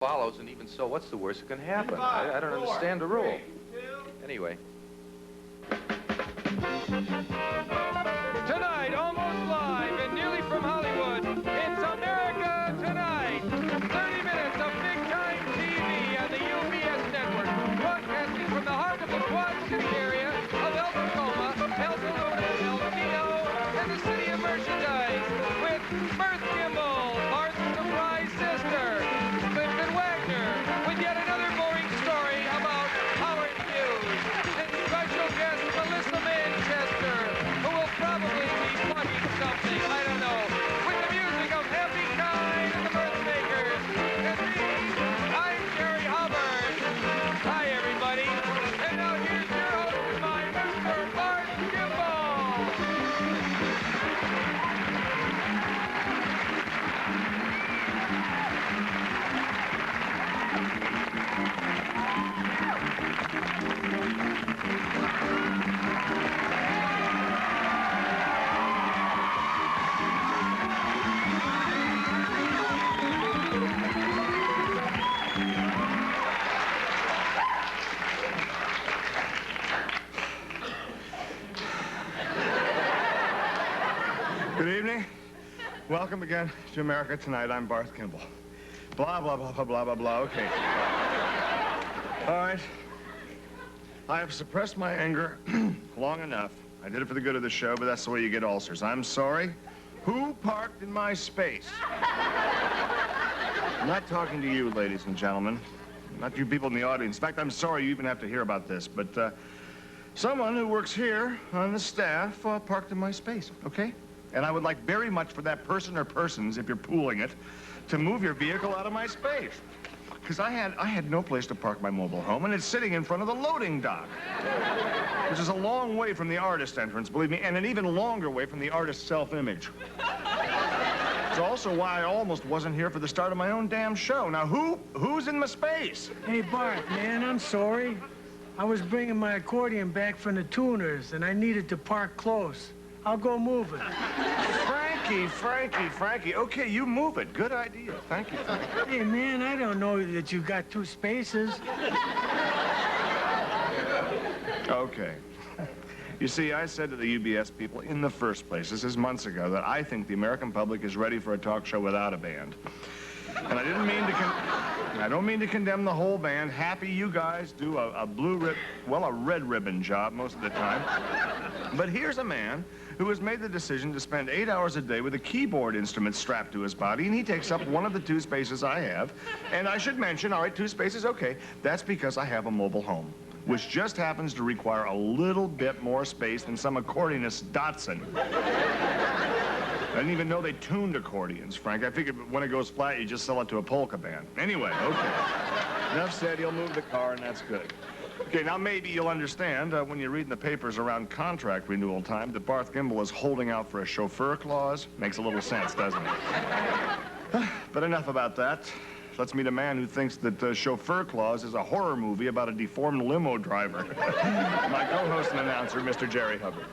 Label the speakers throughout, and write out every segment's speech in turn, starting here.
Speaker 1: follows, and even so, what's the worst that can happen? I don't understand the rule. Anyway.
Speaker 2: Tonight, almost live and nearly from Hollywood, it's America Tonight. 30 minutes of big-time TV on the UBS network, broadcasting from the heart of the Quad City area of Alta Coma, Alta and the city of merchandise, with Mirth Gimble, Barth's surprise sister, with yet another boring story about Howard Hughes, and special guest Melissa Manchester, who will probably be plugging something, I don't know, with the music of Happy Kind and the Mirth Makers. And me, I'm Jerry Hubbard. Hi, everybody. And now here's your host, my Mr. Martin Mull.
Speaker 3: Good evening. Welcome again to America Tonight. I'm Barth Gimble. Blah, blah, blah, blah, blah, blah, blah. Okay. All right. I have suppressed my anger long enough. I did it for the good of the show, but that's the way you get ulcers. I'm sorry. Who parked in my space? I'm not talking to you, ladies and gentlemen. Not you people in the audience. In fact, I'm sorry you even have to hear about this, but someone who works here on the staff parked in my space, okay? And I would like very much for that person or persons, if you're pooling it, to move your vehicle out of my space. Because I had no place to park my mobile home, and it's sitting in front of the loading dock, which is a long way from the artist entrance, believe me, and an even longer way from the artist's self-image. It's also why I almost wasn't here for the start of my own damn show. Now, who's in my space?
Speaker 4: Hey, Bart, man, I'm sorry. I was bringing my accordion back from the tuners, and I needed to park close. I'll go move it.
Speaker 3: Frankie. Okay, you move it. Good idea. Thank you.
Speaker 4: Hey, man, I don't know that you got two spaces.
Speaker 3: Okay. You see, I said to the UBS people in the first place, this is months ago, that I think the American public is ready for a talk show without a band. And I didn't mean to I don't mean to condemn the whole band. Happy you guys do a red ribbon job most of the time. But here's a man who has made the decision to spend 8 hours a day with a keyboard instrument strapped to his body, and he takes up one of the two spaces I have. And I should mention, all right, two spaces, okay, that's because I have a mobile home, which just happens to require a little bit more space than some accordionist's Datsun. I didn't even know they tuned accordions, Frank. I figured when it goes flat, you just sell it to a polka band. Anyway, okay. Enough said, he'll move the car, and that's good. Okay, now maybe you'll understand when you're reading the papers around contract renewal time that Barth Gimble is holding out for a chauffeur clause. Makes a little sense, doesn't it? But enough about that. Let's meet a man who thinks that Chauffeur Clause is a horror movie about a deformed limo driver. My co-host and announcer, Mr. Jerry Hubbard.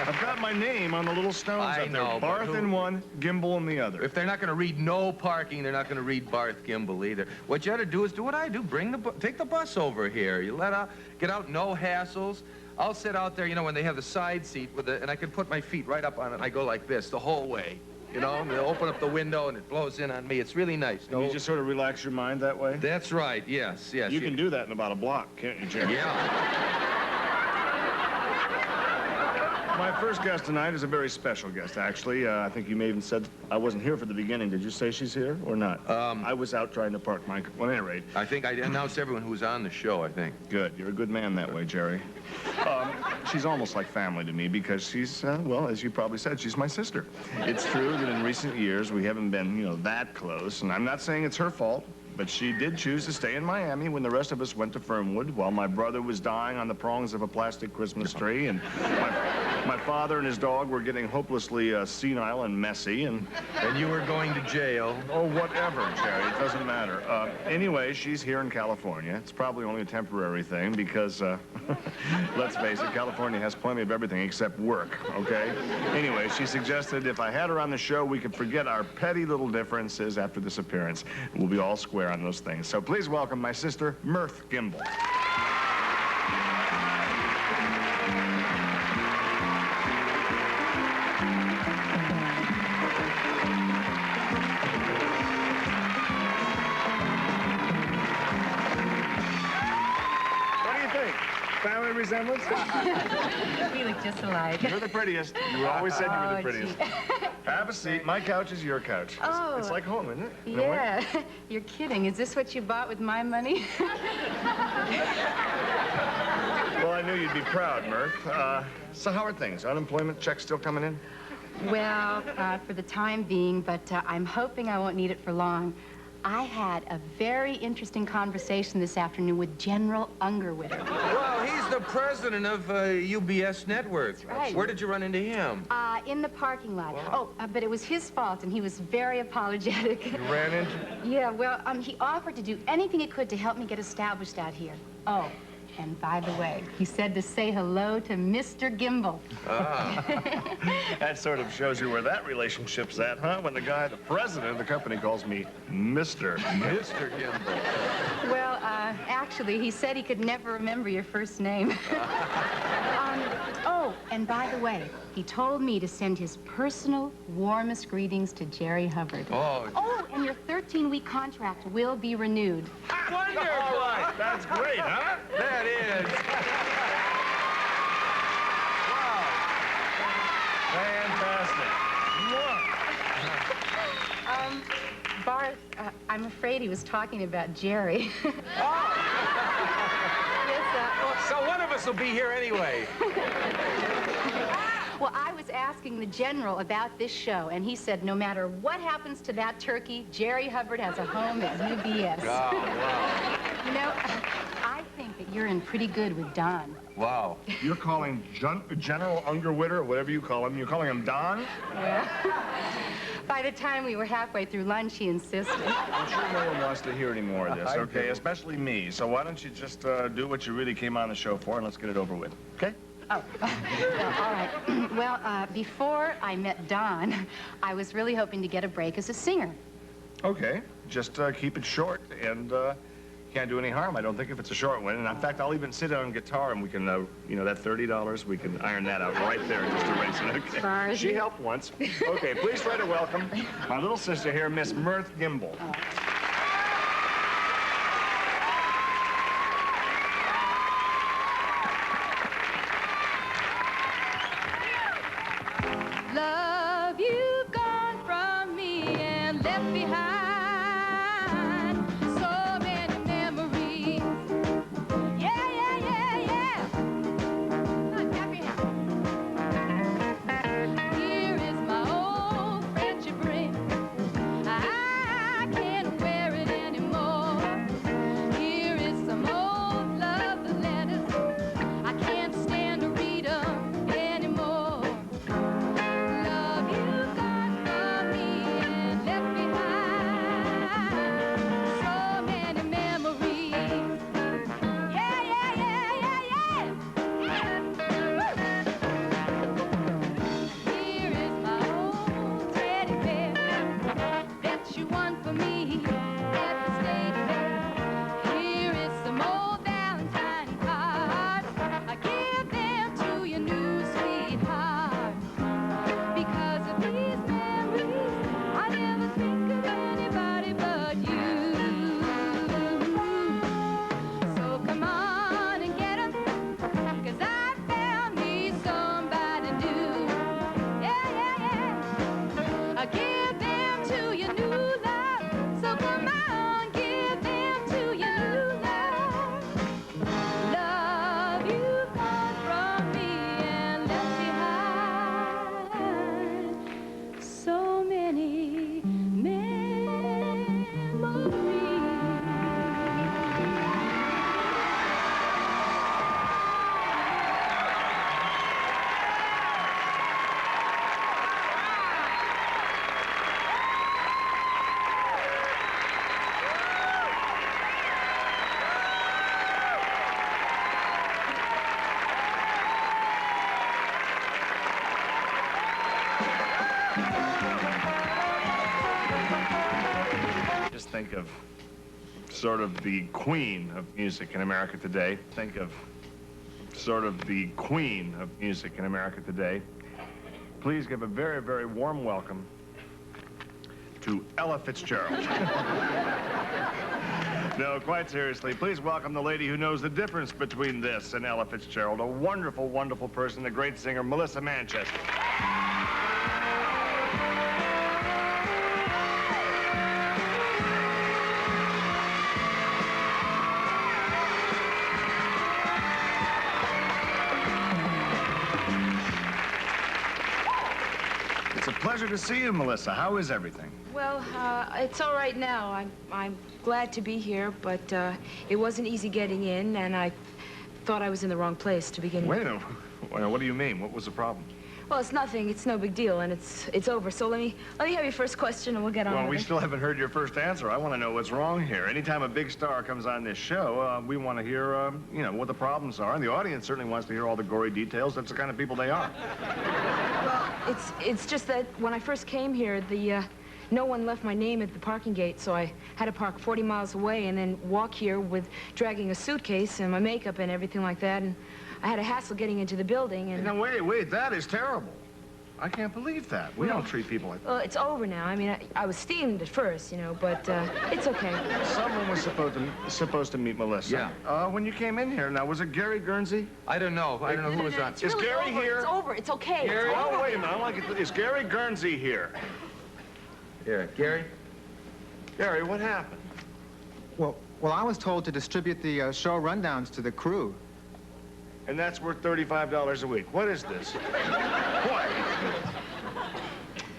Speaker 3: I've got my name on the little stones up there. Barth in one, Gimble in the other.
Speaker 1: If they're not going to read no parking, they're not going to read Barth Gimble either. What you ought to do is do what I do. Take the bus over here. You get out, no hassles. I'll sit out there, you know, when they have the side seat and I can put my feet right up on it, and I go like this the whole way. You know, and they'll open up the window and it blows in on me. It's really nice.
Speaker 3: And you just sort of relax your mind that way?
Speaker 1: That's right, yes.
Speaker 3: You can do that in about a block, can't you, Jerry?
Speaker 1: Yeah.
Speaker 3: My first guest tonight is a very special guest, actually. I think you may even said I wasn't here for the beginning. Did you say she's here or not? I was out trying to park my... Well, at any rate...
Speaker 1: I think I announced everyone who's on the show, I think.
Speaker 3: Good. You're a good man that way, Jerry. She's almost like family to me because she's, well, as you probably said, she's my sister. It's true that in recent years we haven't been, you know, that close, and I'm not saying it's her fault. but she did choose to stay in Miami when the rest of us went to Fernwood while my brother was dying on the prongs of a plastic Christmas tree, and my father and his dog were getting hopelessly senile and messy, and
Speaker 1: you were going to jail.
Speaker 3: oh, whatever, Jerry, it doesn't matter. Anyway, she's here in California. It's probably only a temporary thing because, let's face it, California has plenty of everything except work, okay? Anyway, she suggested if I had her on the show, we could forget our petty little differences after this appearance. We'll be all square on those things. So please welcome my sister, Mirth Gimble. Family resemblance?
Speaker 5: We look just alike.
Speaker 3: You're the prettiest. You always said you were the prettiest. Have a seat. My couch is your couch. It's like home, isn't it?
Speaker 5: Yeah. You're kidding. Is this what you bought with my money?
Speaker 3: Well, I knew you'd be proud, Mirth. So how are things? Unemployment checks still coming in?
Speaker 5: Well, for the time being, but I'm hoping I won't need it for long. I had a very interesting conversation this afternoon with General Ungerwitter.
Speaker 1: Well, he's the president of UBS Network.
Speaker 5: That's right.
Speaker 1: Where did you run into him?
Speaker 5: In the parking lot.
Speaker 1: Wow.
Speaker 5: Oh, but it was his fault, and he was very apologetic.
Speaker 1: You ran into...
Speaker 5: Yeah, well, he offered to do anything he could to help me get established out here. Oh, and by the way, he said to say hello to Mr. Gimble.
Speaker 1: Ah.
Speaker 3: That sort of shows you where that relationship's at, huh? When the guy, the president of the company, calls me Mr.
Speaker 1: Mr. Gimble.
Speaker 5: Well, actually, he said he could never remember your first name. Oh, and by the way, he told me to send his personal, warmest greetings to Jerry Hubbard.
Speaker 1: Oh.
Speaker 5: Oh, and your 13-week contract will be renewed.
Speaker 1: Wonderful!
Speaker 3: All right, that's great, huh?
Speaker 1: That is.
Speaker 3: Fantastic.
Speaker 5: Barth, I'm afraid he was talking about Jerry.
Speaker 1: Oh.
Speaker 5: Yes,
Speaker 1: So one of us will be here anyway.
Speaker 5: well, I was asking the general about this show, and he said no matter what happens to that turkey, Jerry Hubbard has a home at UBS.
Speaker 1: Oh, wow.
Speaker 5: You know, I think that you're in pretty good with Don.
Speaker 1: Wow.
Speaker 3: You're calling General Ungerwitter, or whatever you call him, you're calling him Don?
Speaker 5: Well, by the time we were halfway through lunch, he insisted.
Speaker 3: I'm sure no one wants to hear any more of this,
Speaker 1: I
Speaker 3: okay?
Speaker 1: do.
Speaker 3: Especially me. So why don't you just do what you really came on the show for, and let's get it over with, okay?
Speaker 5: Oh, well, all right. Well, before I met Don, I was really hoping to get a break as a singer.
Speaker 3: Okay. Just keep it short, and can't do any harm, I don't think, if it's a short one. And in fact, I'll even sit on guitar, and we can, you know, that $30, we can iron that out right there and just erase it, okay?
Speaker 5: Sorry.
Speaker 3: She helped once. Okay, please try to welcome my little sister here, Miss Mirth Gimble.
Speaker 5: Oh. Love, you've gone from me and left behind so many memories. Yeah, yeah, yeah, yeah. Come on, clap your hands. Here is my old friendship ring. I can't wear it anymore. Here is some old love letters. I can't stand to read them anymore. Love, you got from me and left behind
Speaker 3: just think of sort of the queen of music in America today. Think of sort of the queen of music in America today. Please give a very, very warm welcome to Ella Fitzgerald. No, quite seriously, please welcome the lady who knows the difference between this and Ella Fitzgerald, a wonderful, wonderful person, a great singer, Melissa Manchester. It's a pleasure to see you, Melissa. How is everything?
Speaker 6: Well, it's all right now. I'm glad to be here, but it wasn't easy getting in, and I thought I was in the wrong place to begin with.
Speaker 3: Wait a minute. What do you mean? What was the problem?
Speaker 6: Well, it's nothing. It's no big deal, and it's over. So let me have your first question, and we'll get on
Speaker 3: Well,
Speaker 6: with
Speaker 3: we
Speaker 6: it.
Speaker 3: still haven't heard your first answer. I want to know what's wrong here. Anytime a big star comes on this show, we want to hear, you know, what the problems are. And the audience certainly wants to hear all the gory details. That's the kind of people they are.
Speaker 6: Well, it's just that when I first came here, no one left my name at the parking gate, so I had to park 40 miles away and then walk here with dragging a suitcase and my makeup and everything like that. And I had a hassle getting into the building. And
Speaker 3: Now, wait, that is terrible. I can't believe that. We don't treat people like that.
Speaker 6: well, it's over now. I mean, I was steamed at first, you know, but it's okay.
Speaker 3: Someone was supposed to meet Melissa.
Speaker 1: Yeah.
Speaker 3: When you came in here, now, was it Gary Guernsey?
Speaker 1: I don't know who was on.
Speaker 6: It's
Speaker 3: Is
Speaker 6: really
Speaker 3: Gary
Speaker 6: over.
Speaker 3: here?
Speaker 6: It's over. It's okay.
Speaker 1: Gary?
Speaker 6: It's over.
Speaker 3: Oh, wait a minute. I like it. Is Gary Guernsey here?
Speaker 1: Here, Gary?
Speaker 3: Gary, what happened?
Speaker 7: Well, I was told to distribute the show rundowns to the crew.
Speaker 3: And that's worth $35 a week. What is this? What?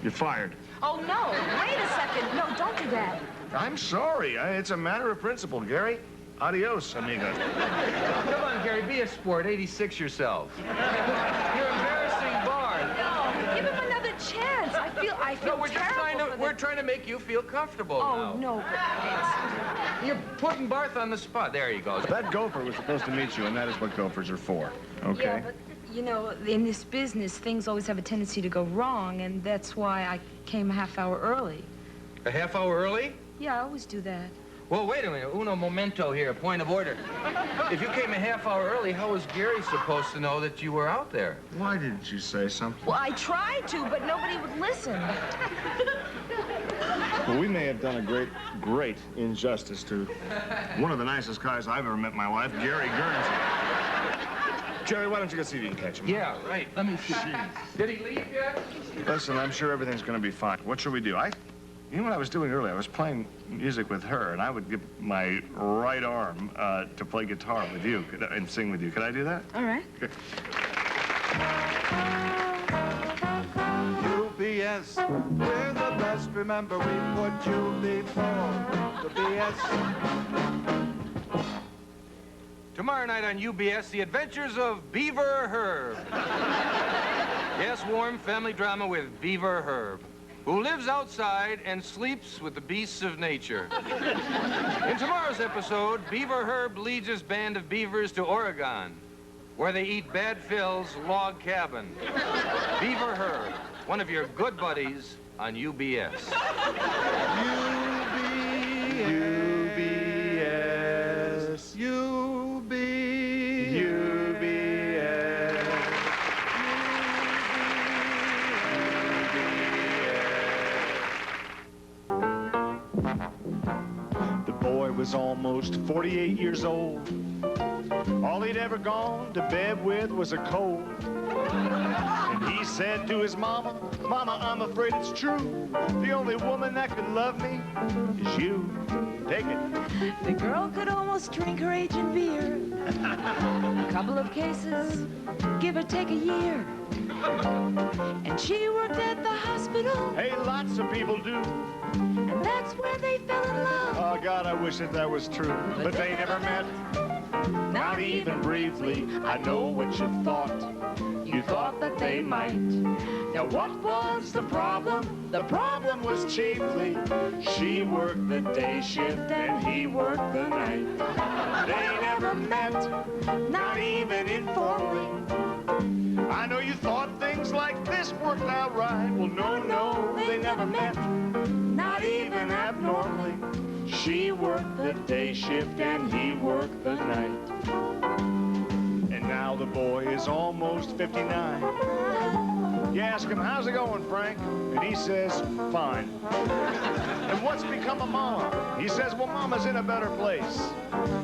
Speaker 3: You're fired.
Speaker 6: Oh, no. Wait a second. No, don't do that.
Speaker 3: I'm sorry. It's a matter of principle, Gary. Adios, amigo.
Speaker 1: Come on, Gary, be a sport. 86 yourself. You're embarrassing Barth.
Speaker 6: No, give him another chance. I feel
Speaker 1: No, we're trying to make you feel comfortable
Speaker 6: Oh,
Speaker 1: now.
Speaker 6: no, but
Speaker 1: You're putting Barth on the spot. There he goes.
Speaker 3: That gopher was supposed to meet you, and that is what gophers are for. Okay?
Speaker 6: Yeah, but, you know, in this business, things always have a tendency to go wrong, and that's why I came a half hour early.
Speaker 1: A half hour early?
Speaker 6: Yeah, I always do that.
Speaker 1: Well, wait a minute. Uno momento here. Point of order. If you came a half hour early, how was Gary supposed to know that you were out there?
Speaker 3: Why didn't you say something?
Speaker 6: Well, I tried to, but nobody would listen.
Speaker 3: Well, we may have done a great injustice to one of the nicest guys I've ever met in my life, Gary Guernsey. Jerry, why don't you go see if you can catch him?
Speaker 1: Yeah, right. Let me see. Did he leave yet?
Speaker 3: Listen, I'm sure everything's going to be fine. What should we do? You know what I was doing earlier? I was playing music with her, and I would give my right arm to play guitar with you and sing with you. Could I do that?
Speaker 6: All right.
Speaker 3: Okay.
Speaker 8: UBS, we're the best. Remember, we put you before the BS.
Speaker 1: Tomorrow night on UBS, The Adventures of Beaver Herb. Yes, warm family drama with Beaver Herb, who lives outside and sleeps with the beasts of nature. In tomorrow's episode, Beaver Herb leads his band of beavers to Oregon, where they eat Bad Phil's log cabin. Beaver Herb, one of your good buddies on UBS.
Speaker 8: UBS.
Speaker 3: The boy was almost 48 years old. All he'd ever gone to bed with was a cold. And he said to his mama, "Mama, I'm afraid it's true. The only woman that could love me is you." Take it.
Speaker 9: The girl could almost drink her age in beer. A couple of cases, give or take a year. And she worked at the hospital,
Speaker 3: Hey, lots of people do.
Speaker 9: and that's where they fell in love.
Speaker 3: Oh, God, I wish that was true. But they never met. Not even briefly. I know what you thought. You thought that they might. Now, what was the problem? The problem was chiefly she worked the day shift and he worked the night. They never met, not even informally. I know you thought things like this worked out right. Well, no, they never met, not even abnormally. She worked the day shift and he worked the night. And now the boy is almost 59. You ask him, how's it going, Frank? And he says, fine. And what's become of Mama? He says, well, Mama's in a better place.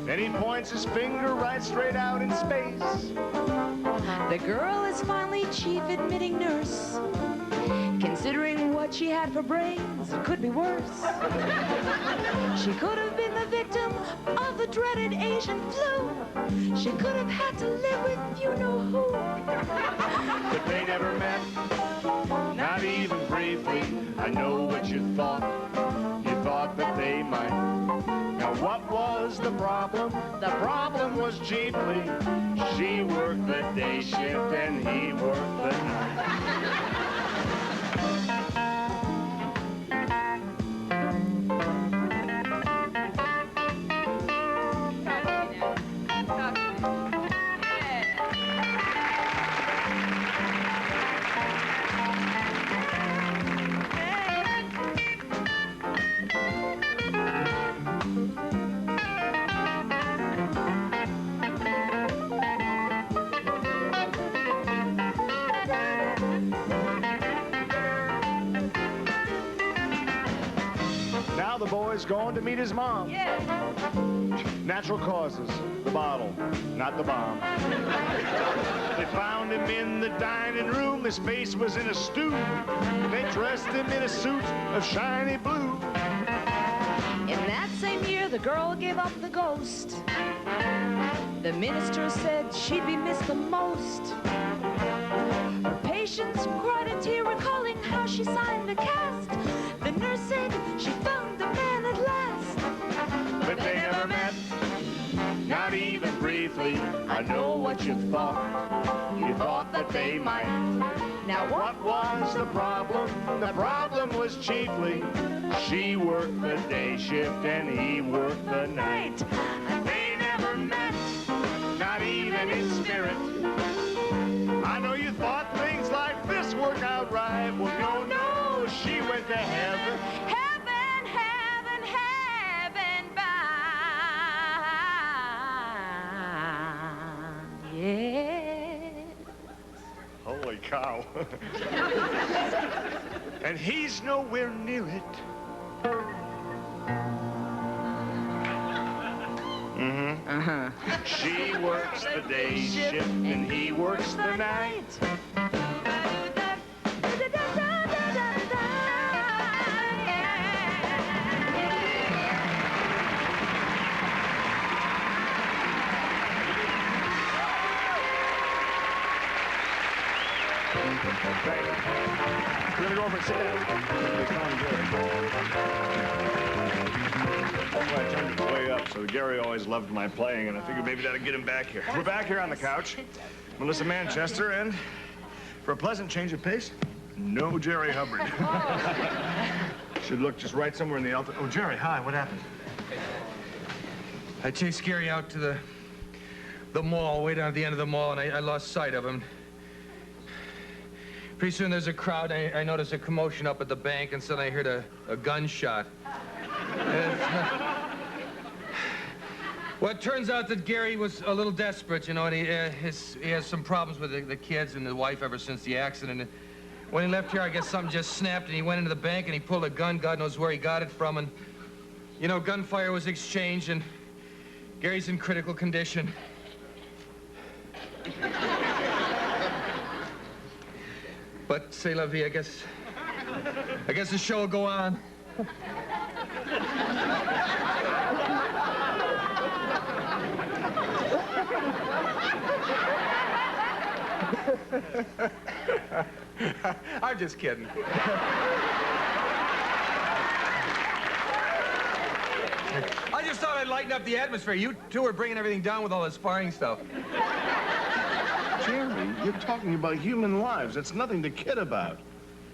Speaker 3: And he points his finger right straight out in space.
Speaker 9: The girl is finally chief admitting nurse. Considering what she had for brains, it could be worse. She could have been the victim of the dreaded Asian flu. She could have had to live with you know who.
Speaker 3: But they never met, not even briefly. I know what you thought. You thought that they might. Now what was the problem? The problem was chiefly she worked the day shift and he worked the night. The boy's going to meet his mom.
Speaker 9: Yeah.
Speaker 3: Natural causes, the bottle, not the bomb. They found him in the dining room. His face was in a stew. They dressed him in a suit of shiny blue.
Speaker 9: In that same year, the girl gave up the ghost. The minister said she'd be missed the most. Her patients cried a tear recalling how she signed the cast. The nurse said she found the man at last.
Speaker 3: But they never met, not even briefly. I know what you thought. You thought that they might. Now what was the problem? The problem was chiefly she worked the day shift and he worked the night. They never met, not even in spirit. I know you thought things like this work out right. Well, no, no, she went to heaven.
Speaker 9: Heaven, heaven, heaven bound. Yeah.
Speaker 3: Holy cow. And he's nowhere near it. Mm-hmm.
Speaker 9: Uh-huh.
Speaker 3: She works the day shift and he works the night. We're gonna go over and sit down. I turned it way up, so Gary always loved my playing, and I figured maybe that'd get him back here. We're back here on the couch. Melissa Manchester, and for a pleasant change of pace, no Jerry Hubbard. Should look just right somewhere in the Alta. Oh, Jerry, hi, what happened?
Speaker 1: I chased Gary out to the mall, way down at the end of the mall, and I lost sight of him. Pretty soon there's a crowd. I noticed a commotion up at the bank, and suddenly I heard a gunshot. Well, it turns out that Gary was a little desperate, you know, and he has some problems with the kids and the wife ever since the accident. And when he left here, I guess something just snapped, and he went into the bank and he pulled a gun. God knows where he got it from. And, you know, gunfire was exchanged, and Gary's in critical condition. But, c'est la vie, I guess the show will go on. I'm just kidding. I just thought I'd lighten up the atmosphere. You two are bringing everything down with all this sparring stuff.
Speaker 3: Jerry, you're talking about human lives. It's nothing to kid about.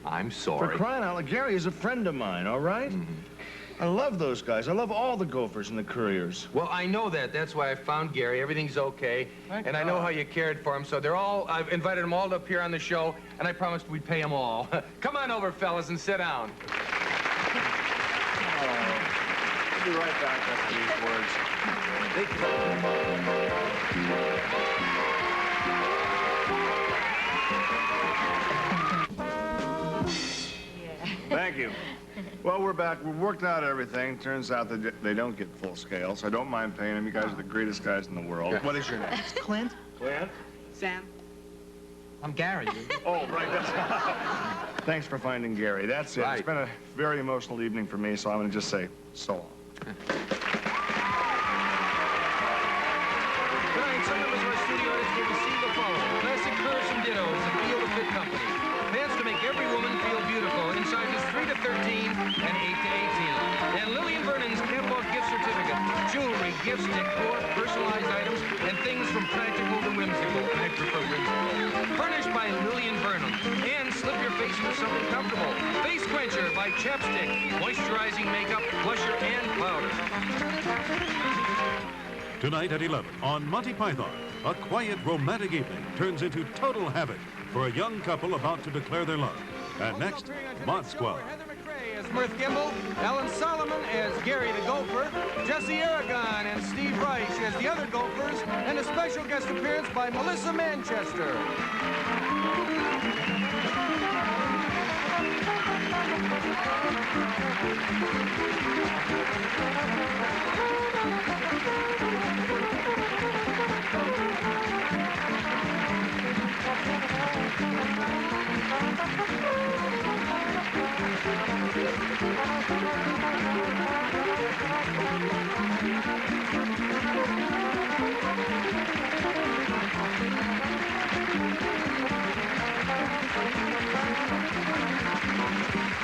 Speaker 1: I'm sorry.
Speaker 3: For crying out loud, Gary is a friend of mine, all right? Mm-hmm. I love those guys. I love all the gophers and the couriers.
Speaker 1: Well, I know that. That's why I found Gary. Everything's okay.
Speaker 3: Thank
Speaker 1: and
Speaker 3: God.
Speaker 1: I know how you cared for him. So I've invited them all to appear on the show, and I promised we'd pay them all. Come on over, fellas, and sit down.
Speaker 3: We'll be right back after these words. Thank you. Well, we're back. We've worked out everything. Turns out that they don't get full scale, so I don't mind paying them. You guys are the greatest guys in the world. What is your name?
Speaker 10: Clint.
Speaker 3: Clint?
Speaker 10: Sam. I'm Gary.
Speaker 3: Oh, right. That's... Thanks for finding Gary. That's it.
Speaker 1: Right.
Speaker 3: It's been a very emotional evening for me, so I'm going to just say so long.
Speaker 2: Tonight, some members of our studio audience will receive the following. Classic curves and dittos at Feel the Fit Company. Pants to make every woman feel beautiful in sizes 3 to 13 and 8 to 18. And Lillian Vernon's catwalk gift certificate. Jewelry, gifts, decor, personalized items, and things from practical to whimsical. I prefer whimsical. Furnished by Lillian Vernon. And slip your face into something comfortable. Face Quencher by Chapstick. Moisturizing makeup, blusher, and powder.
Speaker 11: Tonight at 11 on Monty Python, a quiet romantic evening turns into total havoc for a young couple about to declare their love. And next, Mod Squad.
Speaker 2: Heather MacRae as Mirth Gimble, Alan Solomon as Gary the Gopher, Jesse Aragon and Steve Reich as the other Gophers, and a special guest appearance by Melissa Manchester.